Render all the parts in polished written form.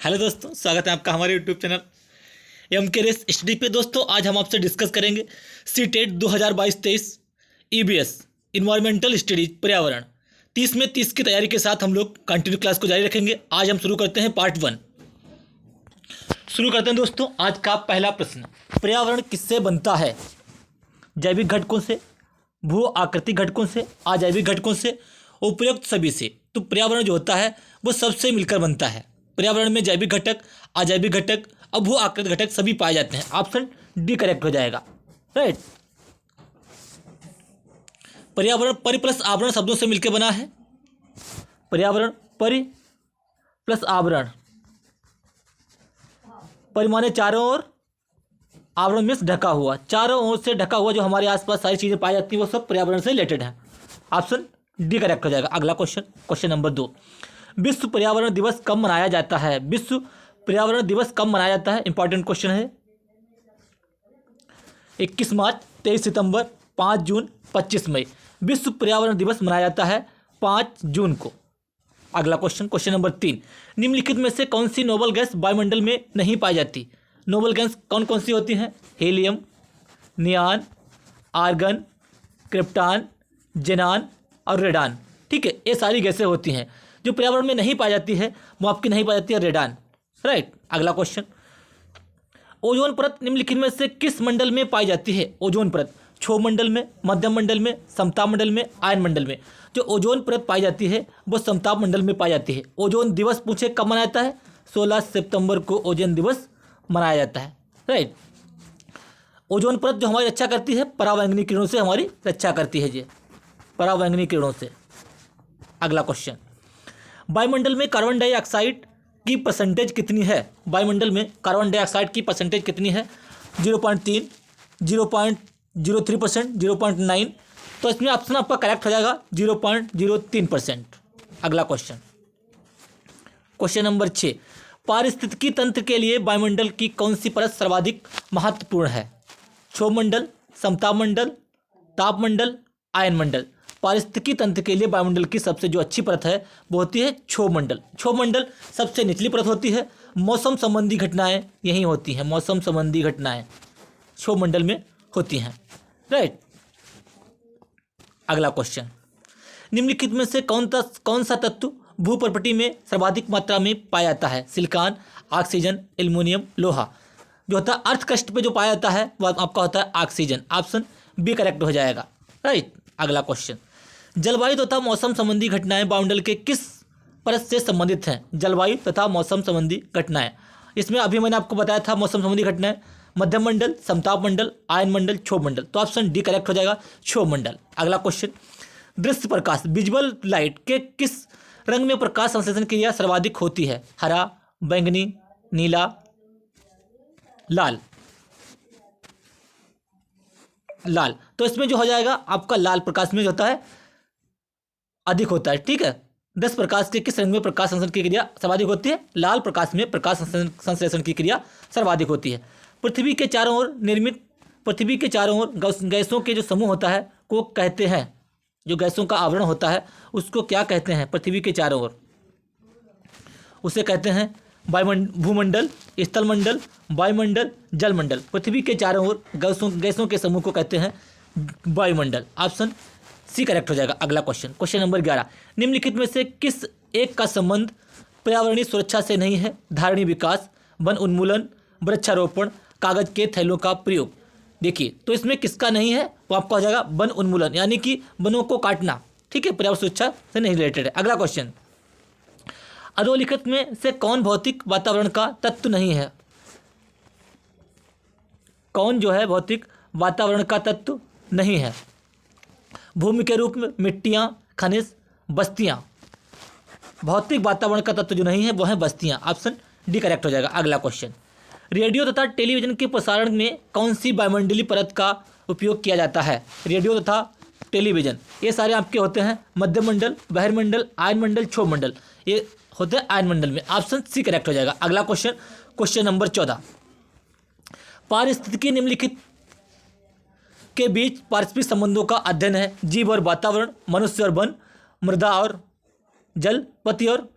Hello दोस्तों, स्वागत है आपका हमारे YouTube channel M K race study पे। दोस्तों आज हम आपसे डिस्कस करेंगे C TET 2022-23 EVS environmental studies पर्यावरण 30 में 30 की तैयारी के साथ हम लोग कंटिन्यू क्लास को जारी रखेंगे। आज हम शुरू करते हैं पार्ट 1। शुरू करते हैं दोस्तों। आज का पहला प्रश्न, पर्यावरण किससे बनता है? जैविक घटकों से, भू आकृतिक घटकों से, अजैविक घटकों से, उपयुक्त सभी से। तो पर्यावरण जो होता है वो सबसे मिलकर बनता है। पर्यावरण में जैविक घटक, अजैविक घटक और भू आकृतिक घटक सभी पाए जाते हैं। ऑप्शन डी करेक्ट हो जाएगा, राइट। पर्यावरण परि प्लस आवरण शब्दों से मिलकर बना है। पर्यावरण परि प्लस आवरण, परि माने चारों ओर, आवरण में ढका हुआ, चारों ओर से ढका हुआ जो हमारे आसपास सारी चीजें पाई जाती हैं वो सब पर्यावरण से रिलेटेड है। ऑप्शन डी करेक्ट हो जाएगा। अगला क्वेश्चन नंबर 2, विश्व पर्यावरण दिवस कब मनाया जाता है? विश्व पर्यावरण दिवस कब मनाया जाता है? इंपॉर्टेंट क्वेश्चन है। 21 मार्च, 23 सितंबर, 5 जून, 25 मई। विश्व पर्यावरण दिवस मनाया जाता है 5 जून को। अगला क्वेश्चन नंबर 3, निम्नलिखित में से कौन सी नोबल गैस वायुमंडल में नहीं पाई जाती? नोबल गैस कौन कौन सी होती हैं? हीलियम, नियान, आर्गन, क्रिप्टान, जेनान और रेडान। ठीक है, ये सारी गैसें होती हैं। जो पर्यावरण में नहीं पाई जाती है वो आपकी नहीं पाई जाती है रेडान, राइट। अगला क्वेश्चन, ओजोन परत निम्नलिखित में से किस मंडल में पाई जाती है? ओजोन परत क्षोभ मंडल में, मध्यम मंडल में, समताप मंडल में, आयन मंडल में। जो ओजोन परत पाई जाती है वो समताप मंडल में पाई जाती है। ओजोन दिवस पूछे कब मनाया जाता है? 16 सितंबर को ओजोन दिवस मनाया जाता है, राइट। ओजोन परत जो हमारी रक्षा करती है परावैंगनी किरणों से, हमारी रक्षा करती है जी, परावैंगनी किरणों से। अगला क्वेश्चन, वायुमंडल में कार्बन डाइऑक्साइड की परसेंटेज कितनी है? वायुमंडल में कार्बन डाइऑक्साइड की परसेंटेज कितनी है? 0.3, 0.03%, 0.9। तो इसमें ऑप्शन आपका करेक्ट हो जाएगा 0.03%। अगला क्वेश्चन नंबर 6, पारिस्थितिकी तंत्र के लिए वायुमंडल की कौन सी परत सर्वाधिक महत्वपूर्ण है? क्षोभ मंडल, समताप मंडल, ताप मंडल, आयन मंडल। पारिस्थितिकी तंत्र के लिए वायुमंडल की सबसे जो अच्छी परत है वो होती है क्षोभ मंडल। क्षोभ मंडल सबसे निचली परत होती है। मौसम संबंधी घटनाएं यहीं होती हैं, मौसम संबंधी घटनाएं क्षोभ मंडल में होती हैं, राइट। अगला क्वेश्चन, निम्नलिखित में से कौन सा तत्व भूपर्पटी में सर्वाधिक मात्रा में पाया जाता है? सिलिकॉन, ऑक्सीजन, एल्युमिनियम, लोहा। जो होता है अर्थ कस्ट पे जो पाया जाता है वह आपका होता है ऑक्सीजन। ऑप्शन बी करेक्ट हो जाएगा, राइट। अगला क्वेश्चन, जलवायु तथा मौसम संबंधी घटनाएं वायुमंडल के किस परत से संबंधित हैं? जलवायु तथा मौसम संबंधी घटनाएं, इसमें अभी मैंने आपको बताया था मौसम संबंधी घटनाएं मध्यम मंडल, समताप मंडल, आयन मंडल, क्षोभ मंडल। तो ऑप्शन डी करेक्ट हो जाएगा, क्षोभ मंडल। अगला क्वेश्चन, दृश्य प्रकाश विजुअल लाइट के किस रंग में प्रकाश संश्लेषण क्रिया सर्वाधिक होती है? हरा, बैंगनी, नीला, लाल। लाल। तो इसमें जो हो जाएगा आपका लाल प्रकाश में जो होता है अधिक होता है, ठीक है। 10 प्रकाश के किस रंग में प्रकाश संश्लेषण की क्रिया सर्वाधिक होती है? लाल प्रकाश में प्रकाश संश्लेषण की क्रिया सर्वाधिक होती है। पृथ्वी के चारों ओर गैसों के जो समूह होता है को कहते हैं, जो गैसों का आवरण होता है उसको क्या कहते हैं? पृथ्वी के चारों ओर उसे कहते हैं भूमंडल, स्थलमंडल, वायुमंडल, जलमंडल। पृथ्वी के चारों ओर गैसों के समूह को कहते हैं वायुमंडल। ऑप्शन सी करेक्ट हो जाएगा। अगला क्वेश्चन नंबर 11, निम्नलिखित में से किस एक का संबंध पर्यावरणीय सुरक्षा से नहीं है? धारणीय विकास, वन उन्मूलन, वृक्षारोपण, कागज के थैलों का प्रयोग। देखिए तो इसमें किसका नहीं है वो आपका हो जाएगा वन उन्मूलन, यानी कि वनों को काटना, ठीक है, पर्यावरण सुरक्षा से नहीं रिलेटेड है। अगला क्वेश्चन, अधोलिखित में से कौन भौतिक वातावरण का तत्व नहीं है? कौन जो है भौतिक वातावरण का तत्व नहीं है? भूमि के रूप में मिट्टियां, खनिज, बस्तियां। भौतिक वातावरण का तत्व जो नहीं है वो है बस्तियां। ऑप्शन डी करेक्ट हो जाएगा। अगला क्वेश्चन, रेडियो तथा टेलीविजन के प्रसारण में कौन सी वायुमंडलीय परत का उपयोग किया जाता है? रेडियो तथा टेलीविजन ये सारे आपके होते हैं मध्यम मंडल, बहिर्मंडल, आयन मंडल, क्षोभ मंडल। ये होते हैं आयन मंडल में। ऑप्शन सी करेक्ट हो जाएगा। अगला क्वेश्चन नंबर 14, पारिस्थितिकी निम्नलिखित के बीच पारस्परिक संबंधों का अध्ययन है। जीव और वातावरण, मनुष्य और वन, मृदा और जल, पति और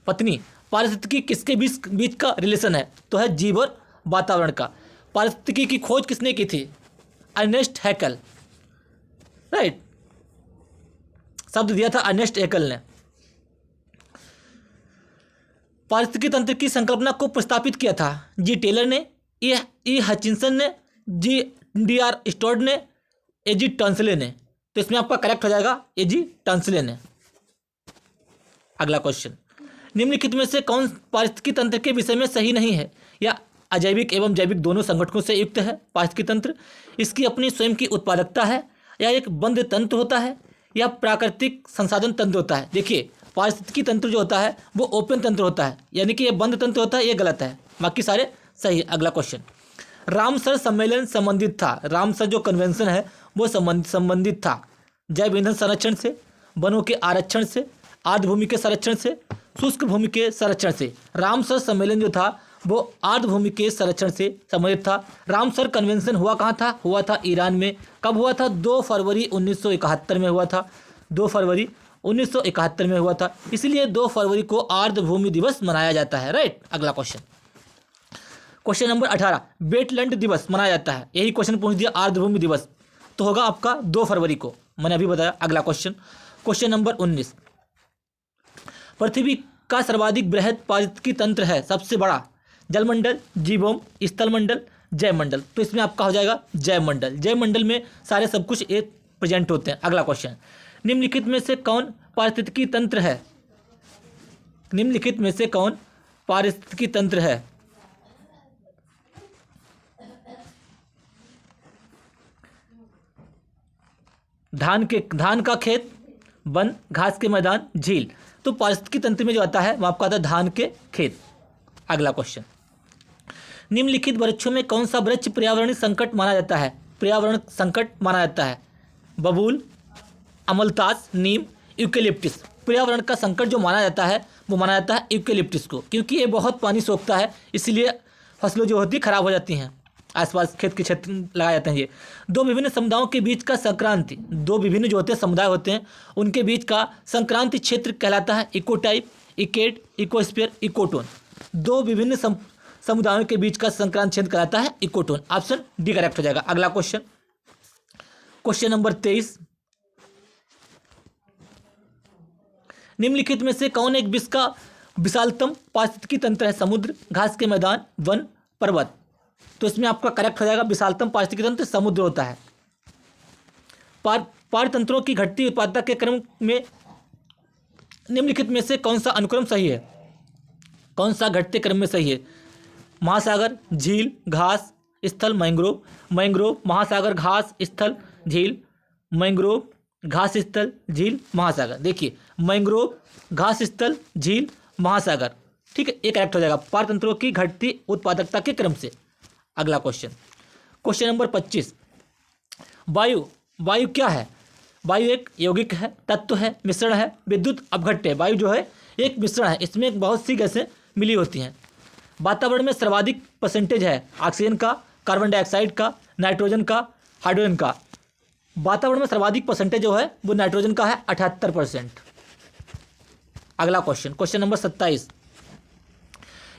पत्नी। पारिस्थितिकी किसके बीच बीच का रिलेशन है? तो है जीव और वातावरण का। पारिस्थितिकी की खोज किसने की थी? अर्नेस्ट हैकल, राइट, शब्द दिया था अर्नेस्ट हैकल ने। पारिस्थितिकी तंत्र की संकल्पना को प्रस्तावित किया था जी टेलर ने, ई हचिंसन ने, D.R. स्टोर्ड ने, A.G. टॉन्सले ने। तो इसमें आपका करेक्ट हो जाएगा A.G. टॉन्सले ने। अगला क्वेश्चन, निम्नलिखित में से कौन पारिस्थितिकी तंत्र के विषय में सही नहीं है या अजैविक एवं जैविक दोनों संगठनों से युक्त है? पारिस्थितिकी तंत्र इसकी अपनी स्वयं की उत्पादकता है, या एक बंद तंत्र होता है, या प्राकृतिक संसाधन तंत्र होता है? देखिए, पारिस्थितिकी तंत्र जो होता है वो ओपन तंत्र होता है, यानी कि ये बंद तंत्र होता है, ये गलत है, बाकी सारे सही है। अगला क्वेश्चन, रामसर सम्मेलन संबंधित था, रामसर जो कन्वेंशन है वो संबंधित था जैव ईंधन संरक्षण से, वनों के आरक्षण से, आर्द्र भूमि के संरक्षण से, शुष्क भूमि के संरक्षण से। रामसर सम्मेलन जो था वो आर्द्र भूमि के संरक्षण से संबंधित था। रामसर कन्वेंशन हुआ कहाँ था? हुआ था ईरान में। कब हुआ था? 2 फरवरी 1971 में हुआ था। 2 फरवरी 1971 में हुआ था, इसलिए 2 फरवरी को आर्द्र भूमि दिवस मनाया जाता है, राइट। अगला क्वेश्चन, क्वेश्चन नंबर 18, वेटलैंड दिवस मनाया जाता है। यही क्वेश्चन पूछ दिया, आर्द्र भूमि दिवस तो होगा आपका 2 फरवरी को, मैंने अभी बताया। अगला क्वेश्चन, क्वेश्चन नंबर 19, पृथ्वी का सर्वाधिक बृहद पारिस्थितिकी तंत्र है, सबसे बड़ा? जलमंडल, जीवोम, स्थलमंडल, जैवमंडल। तो इसमें आपका हो जाएगा जैवमंडल। जैवमंडल में सारे सब कुछ एक प्रेजेंट होते हैं। अगला क्वेश्चन, निम्नलिखित में से कौन पारिस्थितिकी तंत्र है? निम्नलिखित में से कौन पारिस्थितिकी तंत्र है? धान का खेत, वन, घास के मैदान, झील। तो पारिस्थितिकी तंत्र में जो आता है वो आपका आता है धान के खेत। अगला क्वेश्चन, निम्नलिखित वृक्षों में कौन सा वृक्ष पर्यावरणीय संकट माना जाता है? पर्यावरण संकट माना जाता है बबूल, अमलतास, नीम, यूकेलिप्टिस। पर्यावरण का संकट जो माना जाता है वो माना जाता है यूकेलिप्टिस को, क्योंकि ये बहुत पानी सोखता है, इसलिए फसलें जो होती खराब हो जाती हैं, आसपास खेत के क्षेत्र लगाए जाते हैं ये। 2 विभिन्न समुदायों के बीच का संक्रांति, 2 विभिन्न जो होते हैं समुदाय होते हैं उनके बीच का संक्रांति क्षेत्र कहलाता है इकोटाइप, इकेट, इकोस्फीयर, इकोटोन। 2 विभिन्न समुदायों के बीच का संक्रांति क्षेत्र कहलाता है इकोटोन। ऑप्शन डी करेक्ट हो जाएगा। अगला क्वेश्चन, क्वेश्चन नंबर 23, निम्नलिखित में से कौन एक विश्व का विशालतम पारिस्थितिकी तंत्र है? समुद्र, घास के मैदान, वन, पर्वत। तो इसमें आपका करेक्ट हो जाएगा विशालतम पारिस्थितिकी तंत्र समुद्र होता है। पारतंत्रों की घटती उत्पादकता के क्रम में निम्नलिखित में से कौन सा अनुक्रम सही है? कौन सा घटते क्रम में सही है? महासागर, झील, घास, स्थल, मैंग्रोव। मैंग्रोव, महासागर, घास, स्थल, झील, मैंग्रोव, घास स्थल, झील, महासागर। देखिए, मैंग्रोव, घास स्थल, झील, महासागर, ठीक है, ये करेक्ट हो जाएगा पारतंत्रों की घटती उत्पादकता के क्रम से। अगला क्वेश्चन, क्वेश्चन नंबर 25, वायु। वायु क्या है? वायु एक यौगिक है, तत्व है, मिश्रण है, विद्युत अपघट्य है। वायु जो है एक मिश्रण है, इसमें बहुत सी गैसें मिली होती हैं। वातावरण में सर्वाधिक परसेंटेज है ऑक्सीजन का, कार्बन डाइऑक्साइड का, नाइट्रोजन का, हाइड्रोजन का। वातावरण में सर्वाधिक परसेंटेज जो है वो नाइट्रोजन का है 78%। अगला क्वेश्चन, क्वेश्चन नंबर 27,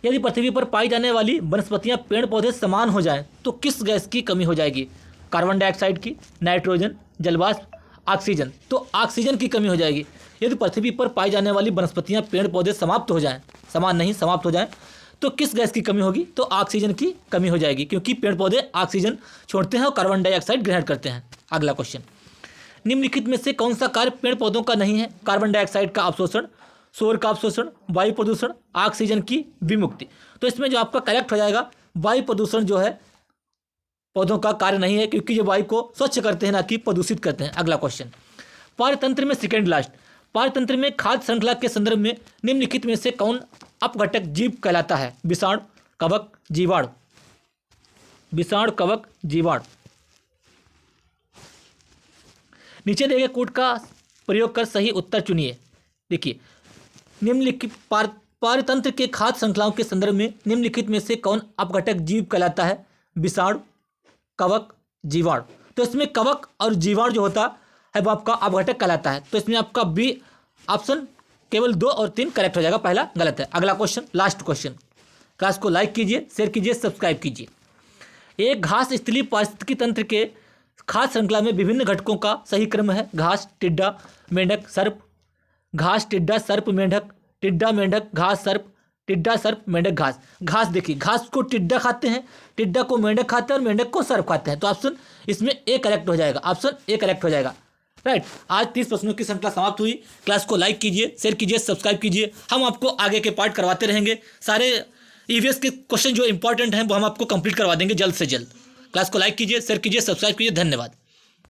यदि पृथ्वी पर पाई जाने वाली वनस्पतियां, पेड़ पौधे समान हो जाएं तो किस गैस की कमी हो जाएगी? कार्बन डाइऑक्साइड की, नाइट्रोजन, जलवाष्प, ऑक्सीजन। तो ऑक्सीजन की कमी हो जाएगी। यदि पृथ्वी पर पाई जाने वाली वनस्पतियां, पेड़ पौधे समाप्त हो जाएं, समान नहीं समाप्त हो जाएं, तो किस गैस की कमी होगी? तो ऑक्सीजन की कमी हो जाएगी, क्योंकि पेड़ पौधे ऑक्सीजन छोड़ते हैं और कार्बन डाइऑक्साइड ग्रहण करते हैं। अगला क्वेश्चन, निम्नलिखित में से कौन सा कार्य पेड़ पौधों का नहीं है? कार्बन डाइऑक्साइड का अवशोषण, सौर का अवशोषण, वायु प्रदूषण, ऑक्सीजन की विमुक्ति। तो इसमें जो आपका करेक्ट हो जाएगा वायु प्रदूषण जो है पौधों का कार्य नहीं है, क्योंकि ये वायु को स्वच्छ करते हैं, ना कि प्रदूषित करते हैं। अगला क्वेश्चन, पारतंत्र में सेकेंड लास्ट, पारतंत्र में खाद्य श्रृंखला के संदर्भ में निम्नलिखित में से कौन अपघटक जीव कहलाता है? विषाणु, कवक, जीवाणु। विषाणु, कवक, जीवाणु। नीचे दिए गए कोड का प्रयोग कर सही उत्तर चुनिए। देखिए, निम्नलिखित पारतंत्र के खाद्य श्रृंखलाओं के संदर्भ में निम्नलिखित में से कौन अपघटक जीव कहलाता है? विषाणु, कवक, जीवाणु। तो इसमें कवक और जीवाणु जो होता है वो आपका अपघटक कहलाता है। तो इसमें आपका बी ऑप्शन केवल 2 और 3 करेक्ट हो जाएगा, पहला गलत है। अगला क्वेश्चन, लास्ट क्वेश्चन। क्लास को लाइक कीजिए, शेयर कीजिए, सब्सक्राइब कीजिए। एक घास स्थलीय पारिस्थितिकी तंत्र के खाद्य श्रृंखला में विभिन्न घटकों का सही क्रम है। घास, टिड्डा, मेंढक, सर्प। घास, टिड्डा, सर्प, मेंढक। टिड्डा, मेंढक, घास, सर्प। टिड्डा, सर्प, मेंढक, घास। घास देखिए, घास को टिड्डा खाते हैं, टिड्डा को मेंढक खाते हैं और मेंढक को सर्प खाते हैं। तो ऑप्शन इसमें ए करेक्ट हो जाएगा, ऑप्शन ए करेक्ट हो जाएगा। राइट। आज 30 प्रश्नों की श्रृंखला समाप्त हुई। क्लास को लाइक कीजिए, शेयर कीजिए, सब्सक्राइब कीजिए। हम आपको आगे के पार्ट करवाते रहेंगे। सारे ईवीएस के क्वेश्चन जो इंपॉर्टेंट हैं वो हम आपको कंप्लीट करवा देंगे जल्द से जल्द। क्लास को लाइक कीजिए, शेयर कीजिए, सब्सक्राइब कीजिए। धन्यवाद।